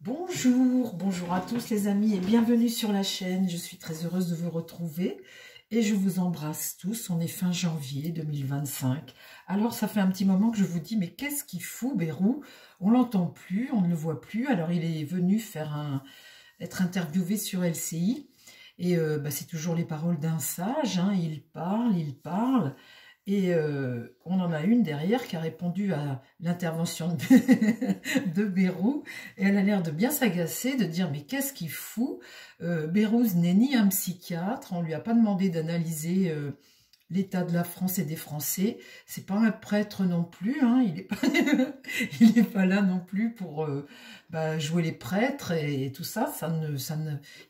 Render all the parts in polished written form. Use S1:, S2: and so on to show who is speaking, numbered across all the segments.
S1: Bonjour, bonjour à tous les amis et bienvenue sur la chaîne. Je suis très heureuse de vous retrouver et je vous embrasse tous. On est fin janvier 2025. Alors ça fait un petit moment que je vous dis, mais qu'est-ce qu'il fout Bérou? On l'entend plus, on ne le voit plus. Alors il est venu être interviewé sur LCI et c'est toujours les paroles d'un sage, hein. Il parle, il parle. Et on en a une derrière qui a répondu à l'intervention de Bérou. Et elle a l'air de bien s'agacer, de dire mais qu'est-ce qu'il fout? Bérou n'est ni un psychiatre, on lui a pas demandé d'analyser l'état de la France et des Français. C'est pas un prêtre non plus, hein. Il est pas là non plus pour jouer les prêtres et tout ça.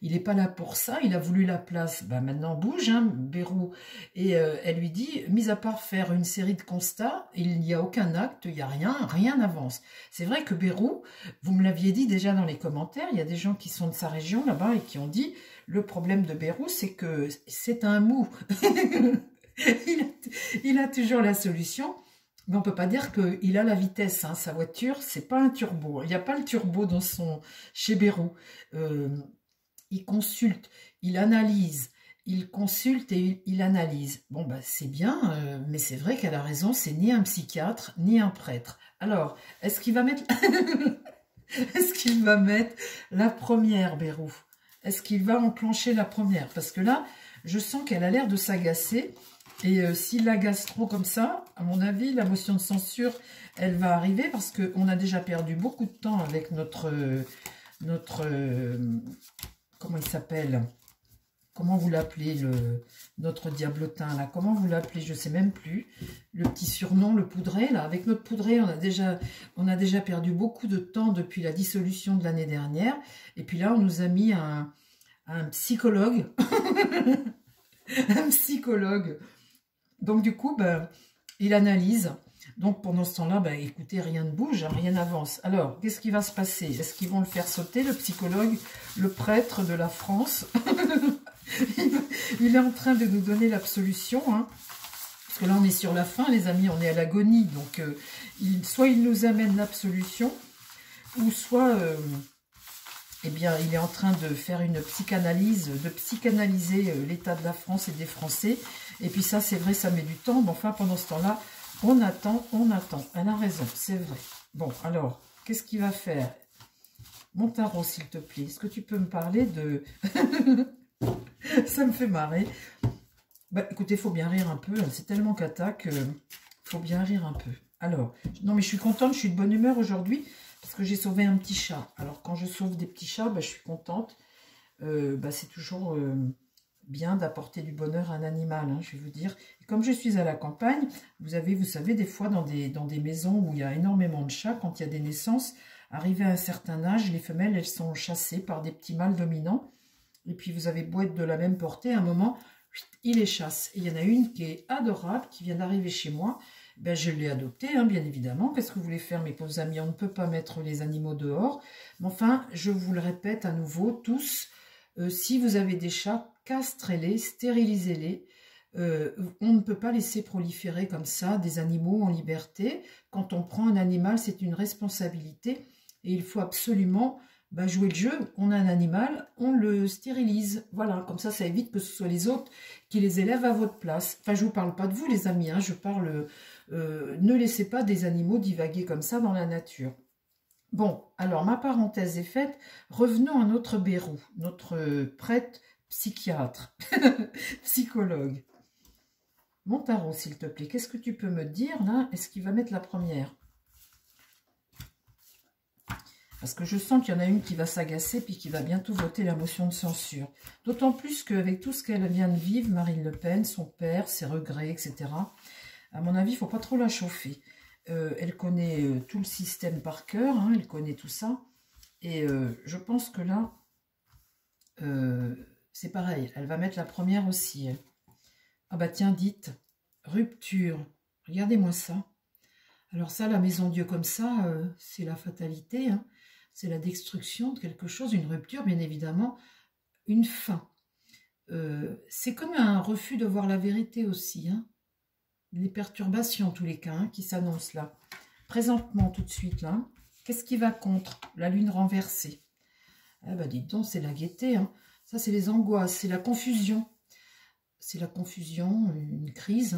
S1: Il est pas là pour ça. Il a voulu la place. Maintenant bouge, hein, Bérou. Et elle lui dit, mis à part faire une série de constats, il n'y a aucun acte, il n'y a rien n'avance. C'est vrai que Bérou, vous me l'aviez dit déjà dans les commentaires, il y a des gens qui sont de sa région là-bas et qui ont dit, le problème de Bérou, c'est que c'est un mou. Il a toujours la solution, mais on ne peut pas dire qu'il a la vitesse, hein. Sa voiture, c'est pas un turbo. Il n'y a pas le turbo chez Bérou. Il consulte, il analyse, il consulte et il analyse. Bon, c'est bien, mais c'est vrai qu'elle a raison, c'est ni un psychiatre, ni un prêtre. Alors, est-ce qu'il va mettre... est-ce qu'il va mettre la première, Bérou? Est-ce qu'il va enclencher la première? Parce que là, je sens qu'elle a l'air de s'agacer. Et s'il l'agace trop comme ça, à mon avis, la motion de censure, elle va arriver parce qu'on a déjà perdu beaucoup de temps avec comment il s'appelle? Comment vous l'appelez, notre diablotin, là? Comment vous l'appelez? Je ne sais même plus. Le petit surnom, le poudré, là. Avec notre poudré, on a déjà perdu beaucoup de temps depuis la dissolution de l'année dernière. Et puis là, on nous a mis un psychologue. Un psychologue. Donc du coup, il analyse. Donc pendant ce temps-là, écoutez, rien ne bouge, hein, rien n'avance. Alors, qu'est-ce qui va se passer? Est-ce qu'ils vont le faire sauter, le psychologue, le prêtre de la France? Il est en train de nous donner l'absolution, hein, parce que là, on est sur la fin, les amis, on est à l'agonie. Donc, soit il nous amène l'absolution, ou soit... eh bien, il est en train de faire une psychanalyse, de psychanalyser l'état de la France et des Français. Et puis ça, c'est vrai, ça met du temps. Mais enfin, pendant ce temps-là, on attend, on attend. Elle a raison, c'est vrai. Bon, alors, qu'est-ce qu'il va faire? Mon tarot, s'il te plaît, est-ce que tu peux me parler de... Ça me fait marrer. Écoutez, il faut bien rire un peu. C'est tellement cata que faut bien rire un peu. Alors, non, mais je suis contente, je suis de bonne humeur aujourd'hui. Parce que j'ai sauvé un petit chat. Alors, quand je sauve des petits chats, je suis contente. C'est toujours bien d'apporter du bonheur à un animal, hein, je vais vous dire. Et comme je suis à la campagne, vous savez, des fois, dans des maisons où il y a énormément de chats, quand il y a des naissances, arrivé à un certain âge, les femelles, elles sont chassées par des petits mâles dominants. Et puis, vous avez beau être de la même portée, à un moment, il les chasse. Et il y en a une qui est adorable, qui vient d'arriver chez moi. Je l'ai adopté, hein, bien évidemment. Qu'est-ce que vous voulez faire, mes pauvres amis? On ne peut pas mettre les animaux dehors. Mais enfin, je vous le répète à nouveau, tous, si vous avez des chats, castrez-les, stérilisez-les. On ne peut pas laisser proliférer comme ça des animaux en liberté. Quand on prend un animal, c'est une responsabilité. Et il faut absolument jouer le jeu. On a un animal, on le stérilise. Voilà, comme ça évite que ce soit les autres qui les élèvent à votre place. Enfin, je ne vous parle pas de vous, les amis, hein, je parle... ne laissez pas des animaux divaguer comme ça dans la nature. Bon, alors ma parenthèse est faite. Revenons à notre Bérou, notre prêtre psychiatre, psychologue. Mon tarot, s'il te plaît, qu'est-ce que tu peux me dire là? Est-ce qu'il va mettre la première? Parce que je sens qu'il y en a une qui va s'agacer puis qui va bientôt voter la motion de censure. D'autant plus qu'avec tout ce qu'elle vient de vivre, Marine Le Pen, son père, ses regrets, etc., à mon avis, il ne faut pas trop la chauffer. Elle connaît tout le système par cœur, hein, elle connaît tout ça. Et je pense que là, c'est pareil. Elle va mettre la première aussi. Elle. Ah tiens, dites, rupture. Regardez-moi ça. Alors ça, la maison Dieu comme ça, c'est la fatalité. Hein. C'est la destruction de quelque chose, une rupture, bien évidemment, une fin. C'est comme un refus de voir la vérité aussi, hein. Les perturbations, en tous les cas, hein, qui s'annoncent là. Présentement, tout de suite, là. Qu'est-ce qui va contre? La lune renversée. Ah bah dites donc, c'est la gaieté. Hein. Ça, c'est les angoisses, c'est la confusion. C'est la confusion, une crise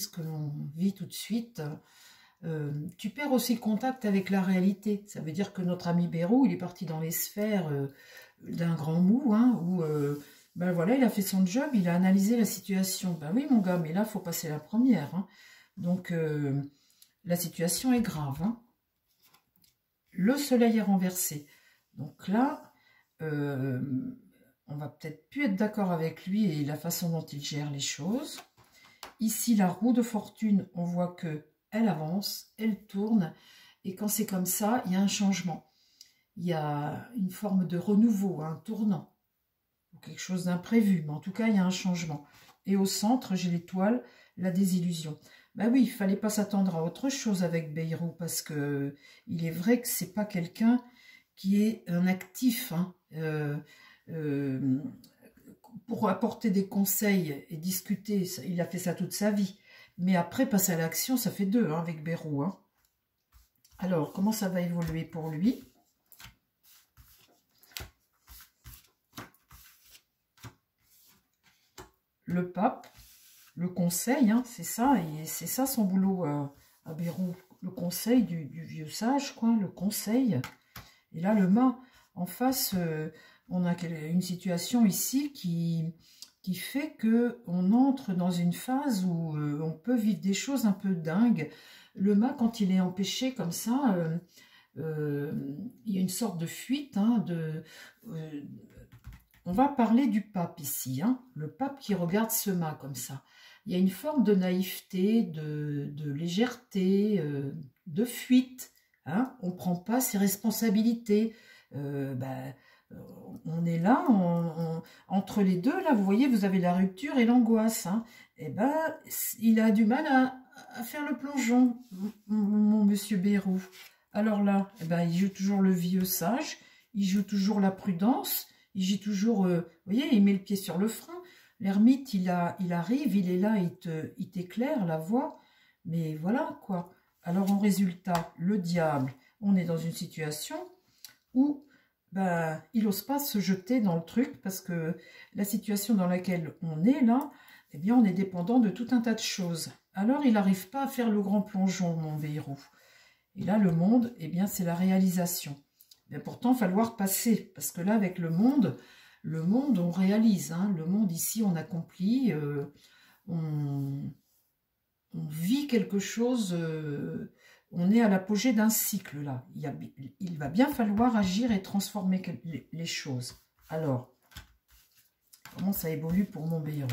S1: que l'on vit tout de suite. Tu perds aussi le contact avec la réalité. Ça veut dire que notre ami Bérou, il est parti dans les sphères d'un grand mou, hein, où ben voilà, il a fait son job, il a analysé la situation. Ben oui, mon gars, mais là, il faut passer la première. Hein. Donc, la situation est grave. Hein. Le soleil est renversé. Donc là, on va peut-être plus être d'accord avec lui et la façon dont il gère les choses. Ici, la roue de fortune, on voit que elle avance, elle tourne. Et quand c'est comme ça, il y a un changement. Il y a une forme de renouveau, un tournant. Ou quelque chose d'imprévu, mais en tout cas, il y a un changement. Et au centre, j'ai l'étoile, la désillusion. Ben oui, il ne fallait pas s'attendre à autre chose avec Bérou, parce que il est vrai que ce n'est pas quelqu'un qui est un actif, hein, pour apporter des conseils et discuter. Il a fait ça toute sa vie. Mais après, passer à l'action, ça fait deux, hein, avec Bérou. Hein. Alors, comment ça va évoluer pour lui? Le pape, le conseil, hein, c'est ça, et c'est ça son boulot à Bérou. Le conseil du vieux sage, quoi, le conseil. Et là, le mât, en face, on a une situation ici qui fait qu'on entre dans une phase où on peut vivre des choses un peu dingues. Le mât, quand il est empêché comme ça, il y a une sorte de fuite. Hein, on va parler du pape ici, hein, le pape qui regarde ce mât comme ça. Il y a une forme de naïveté, de légèreté, de fuite. Hein, on ne prend pas ses responsabilités. On est là, entre les deux, là, vous voyez, vous avez la rupture et l'angoisse. Hein. Et ben, il a du mal à faire le plongeon, mon monsieur Bérou. Alors là, eh ben, il joue toujours le vieux sage, il joue toujours la prudence, il joue toujours, vous voyez, il met le pied sur le frein. L'ermite, il arrive, il est là, il t'éclaire la voie. Mais voilà, quoi. Alors, en résultat, le diable, on est dans une situation où ben, il n'ose pas se jeter dans le truc parce que la situation dans laquelle on est là, eh bien, on est dépendant de tout un tas de choses. Alors, il n'arrive pas à faire le grand plongeon, mon Bérou. Et là, le monde, eh bien, c'est la réalisation. Mais pourtant, il va falloir passer, parce que là, avec le monde, on réalise. Hein, le monde, ici, on accomplit, on vit quelque chose, on est à l'apogée d'un cycle, là. Il va bien falloir agir et transformer les choses. Alors, comment ça évolue pour mon Bérou?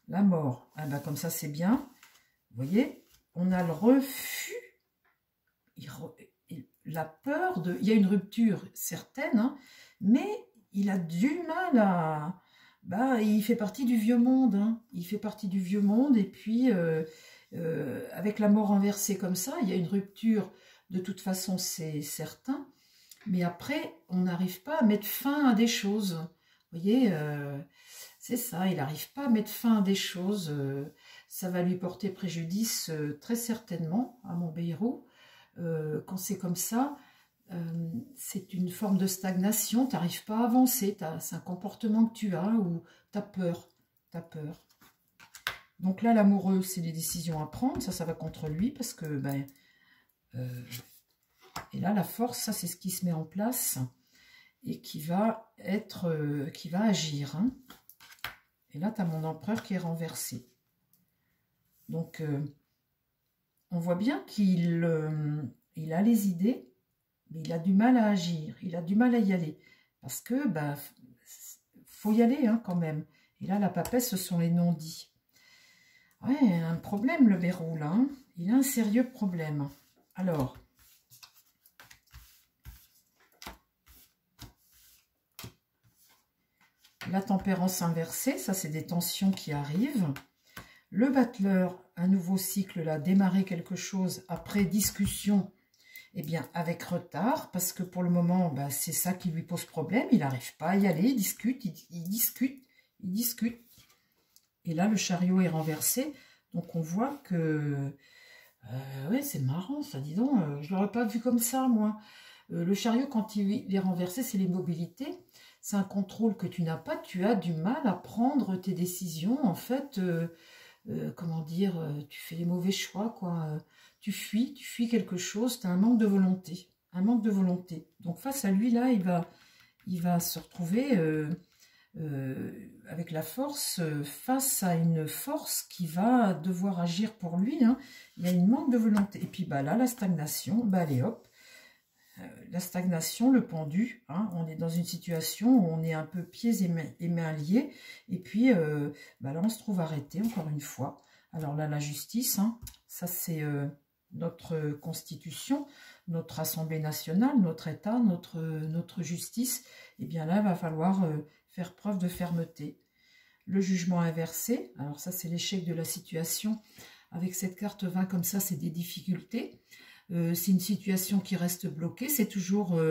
S1: La mort, ah ben, comme ça, c'est bien. Vous voyez, on a le refus, la peur de... Il y a une rupture certaine, hein, mais il a du mal à... Bah, il fait partie du vieux monde, hein. Il fait partie du vieux monde, et puis avec la mort renversée comme ça, il y a une rupture, de toute façon, c'est certain, mais après, on n'arrive pas à mettre fin à des choses. Vous voyez, c'est ça, il n'arrive pas à mettre fin à des choses, ça va lui porter préjudice très certainement à mon Bérou. Quand c'est comme ça, c'est une forme de stagnation, tu n'arrives pas à avancer, c'est un comportement que tu as ou tu as peur. Donc là, l'amoureux, c'est les décisions à prendre, ça va contre lui parce que, ben, et là, la force, ça c'est ce qui se met en place et qui va agir. Hein. Et là, tu as mon empereur qui est renversé. Donc, on voit bien qu'il a les idées, mais il a du mal à agir, il a du mal à y aller. Parce que, bah, faut y aller hein, quand même. Et là, la papesse, ce sont les non-dits. Ouais, un problème, le Bérou, là. Hein. Il a un sérieux problème. Alors, la tempérance inversée, ça, c'est des tensions qui arrivent. Le battleur, un nouveau cycle, là, démarrer quelque chose après discussion, eh bien, avec retard, parce que pour le moment, bah, c'est ça qui lui pose problème. Il n'arrive pas à y aller, il discute. Et là, le chariot est renversé. Donc on voit que... ouais, c'est marrant, ça, dis donc. Je ne l'aurais pas vu comme ça, moi. Le chariot, quand il est renversé, c'est l'immobilité. C'est un contrôle que tu n'as pas. Tu as du mal à prendre tes décisions. En fait, comment dire, tu fais les mauvais choix, quoi. Tu fuis quelque chose. Tu as un manque de volonté. Un manque de volonté. Donc face à lui, là, il va se retrouver avec la force, face à une force qui va devoir agir pour lui. Hein. Il y a une manque de volonté. Et puis bah, là, la stagnation, bah, allez hop. La stagnation, le pendu, hein, on est dans une situation où on est un peu pieds et mains liés, et puis bah là on se trouve arrêté encore une fois. Alors là la justice, hein, ça c'est notre constitution, notre Assemblée nationale, notre État, notre justice, et bien là il va falloir faire preuve de fermeté. Le jugement inversé, alors ça c'est l'échec de la situation, avec cette carte 20 comme ça c'est des difficultés. C'est une situation qui reste bloquée, c'est toujours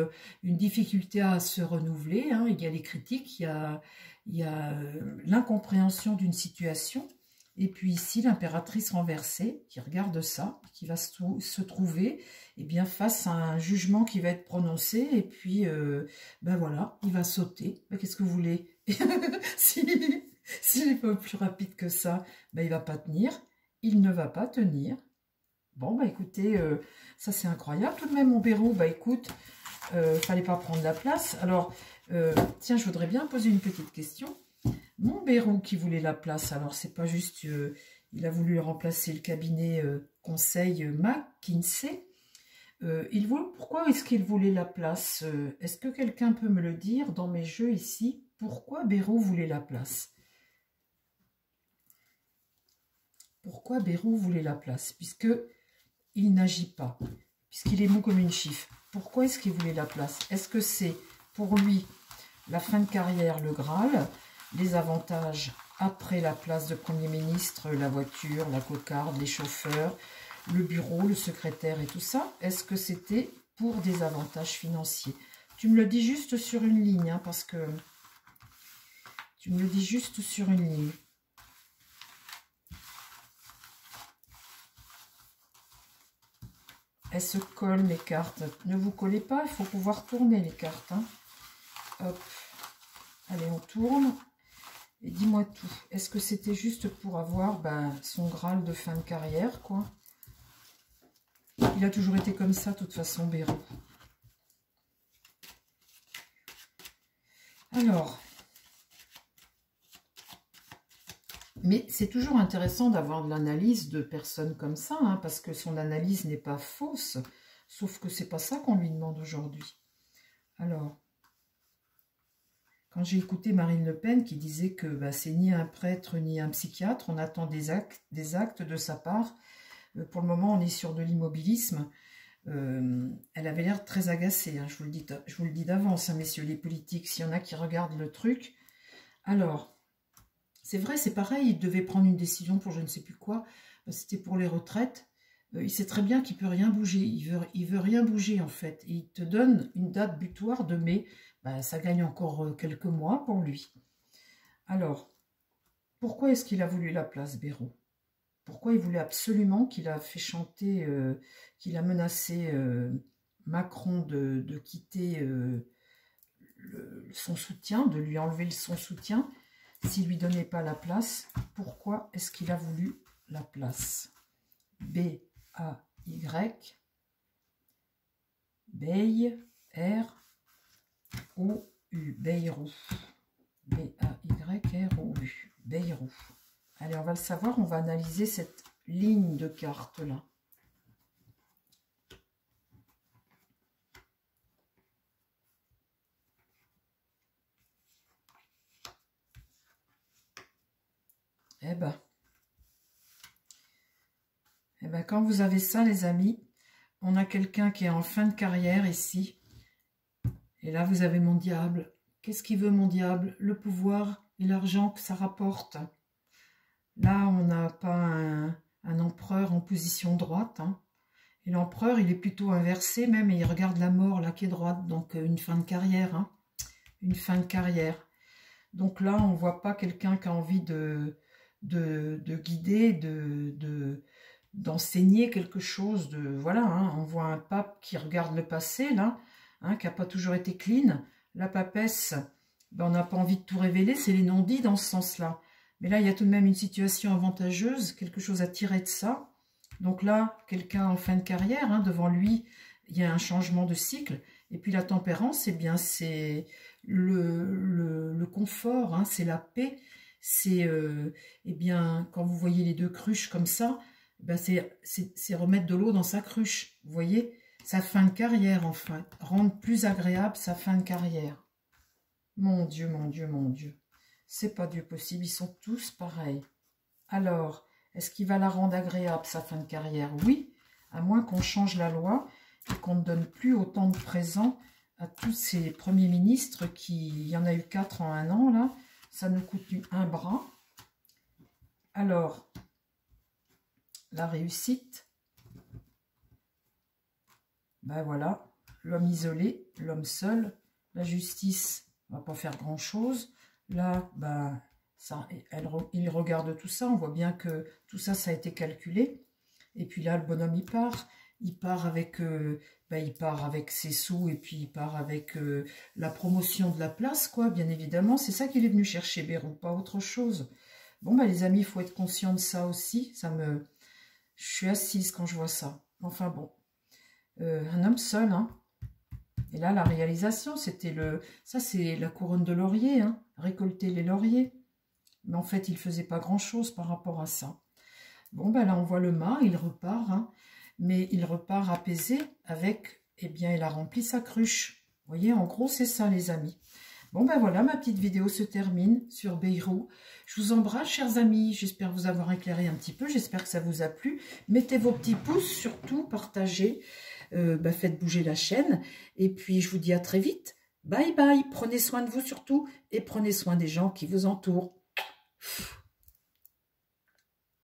S1: une difficulté à se renouveler, hein. Il y a les critiques, il y a l'incompréhension d'une situation, et puis ici l'impératrice renversée qui regarde ça, qui va se trouver eh bien, face à un jugement qui va être prononcé, et puis ben voilà, il va sauter. Ben, qu'est-ce que vous voulez? S'il n'est pas plus rapide que ça, ben, il ne va pas tenir, il ne va pas tenir. Bon, bah écoutez, ça c'est incroyable. Tout de même, mon Bérou, bah écoute, fallait pas prendre la place. Alors, tiens, je voudrais bien poser une petite question. Mon Bérou qui voulait la place, alors c'est pas juste, il a voulu remplacer le cabinet conseil McKinsey. Pourquoi est-ce qu'il voulait la place? Est-ce que quelqu'un peut me le dire dans mes jeux ici? Pourquoi Bérou voulait la place? Pourquoi Bérou voulait la place? Puisque il n'agit pas, puisqu'il est mou comme une chiffe. Pourquoi est-ce qu'il voulait la place? Est-ce que c'est pour lui la fin de carrière, le Graal, les avantages après la place de Premier ministre, la voiture, la cocarde, les chauffeurs, le bureau, le secrétaire et tout ça? Est-ce que c'était pour des avantages financiers? Tu me le dis juste sur une ligne, hein, parce que tu me le dis juste sur une ligne. Elles se collent, les cartes. Ne vous collez pas, il faut pouvoir tourner les cartes. Hein. Hop. Allez, on tourne. Et dis-moi tout. Est-ce que c'était juste pour avoir son Graal de fin de carrière, quoi? Il a toujours été comme ça, de toute façon, Bérou. Alors... Mais c'est toujours intéressant d'avoir de l'analyse de personnes comme ça, hein, parce que son analyse n'est pas fausse, sauf que c'est pas ça qu'on lui demande aujourd'hui. Alors, quand j'ai écouté Marine Le Pen qui disait que c'est ni un prêtre ni un psychiatre, on attend des actes de sa part. Pour le moment, on est sur de l'immobilisme. Elle avait l'air très agacée, hein, je vous le dis d'avance, hein, messieurs les politiques, s'il y en a qui regardent le truc. Alors... C'est vrai, c'est pareil, il devait prendre une décision pour je ne sais plus quoi. C'était pour les retraites. Il sait très bien qu'il ne peut rien bouger. Il veut rien bouger, en fait. Et il te donne une date butoir de mai. Ça gagne encore quelques mois pour lui. Alors, pourquoi est-ce qu'il a voulu la place, Bérou? Pourquoi il voulait absolument qu'il a fait chanter, qu'il a menacé Macron de quitter son soutien, de lui enlever son soutien? S'il ne lui donnait pas la place, pourquoi est-ce qu'il a voulu la place? B-A-Y, Bey, R-O-U, Beyrou. B-A-Y-R-O-U, Beyrou. Allez, on va le savoir, on va analyser cette ligne de cartes-là. Eh ben, quand vous avez ça, les amis, on a quelqu'un qui est en fin de carrière ici. Et là, vous avez mon diable. Qu'est-ce qu'il veut, mon diable? Le pouvoir et l'argent que ça rapporte. Là, on n'a pas un empereur en position droite. Hein. Et l'empereur, il est plutôt inversé même, et il regarde la mort, là, qui est droite. Donc, une fin de carrière. Hein. Une fin de carrière. Donc là, on ne voit pas quelqu'un qui a envie de de guider, d'enseigner quelque chose. Voilà, hein, on voit un pape qui regarde le passé, là, hein, qui n'a pas toujours été clean. La papesse, ben, on n'a pas envie de tout révéler, c'est les non-dits dans ce sens-là. Mais là, il y a tout de même une situation avantageuse, quelque chose à tirer de ça. Donc là, quelqu'un en fin de carrière, hein, devant lui, il y a un changement de cycle. Et puis la tempérance, eh bien, c'est le confort, hein, c'est la paix. C'est, eh bien, quand vous voyez les deux cruches comme ça, ben c'est remettre de l'eau dans sa cruche. Vous voyez, sa fin de carrière, enfin, rendre plus agréable sa fin de carrière. Mon Dieu, mon Dieu, mon Dieu. C'est pas Dieu possible, ils sont tous pareils. Alors, est-ce qu'il va la rendre agréable, sa fin de carrière? Oui, à moins qu'on change la loi et qu'on ne donne plus autant de présents à tous ces premiers ministres il y en a eu 4 en 1 an, là. Ça nous coûte un bras. Alors, la réussite. Ben voilà, l'homme isolé, l'homme seul. La justice, on ne va pas faire grand-chose. Là, ben, il regarde tout ça. On voit bien que tout ça, ça a été calculé. Et puis là, le bonhomme, il part. Il part avec, il part avec ses sous et puis il part avec la promotion de la place, quoi, bien évidemment. C'est ça qu'il est venu chercher, Bérou, pas autre chose. Bon, ben, les amis, il faut être conscient de ça aussi. Je suis assise quand je vois ça. Enfin bon, un homme seul, hein. Et là, la réalisation, ça, c'est la couronne de laurier, hein, récolter les lauriers. Mais en fait, il ne faisait pas grand-chose par rapport à ça. Bon, ben là, on voit le mât, il repart, hein, mais il repart apaisé avec, eh bien, il a rempli sa cruche. Vous voyez, en gros, c'est ça, les amis. Bon, ben voilà, ma petite vidéo se termine sur Bérou. Je vous embrasse, chers amis. J'espère vous avoir éclairé un petit peu. J'espère que ça vous a plu. Mettez vos petits pouces, surtout, partagez. Faites bouger la chaîne. Et puis, je vous dis à très vite. Bye bye. Prenez soin de vous surtout. Et prenez soin des gens qui vous entourent.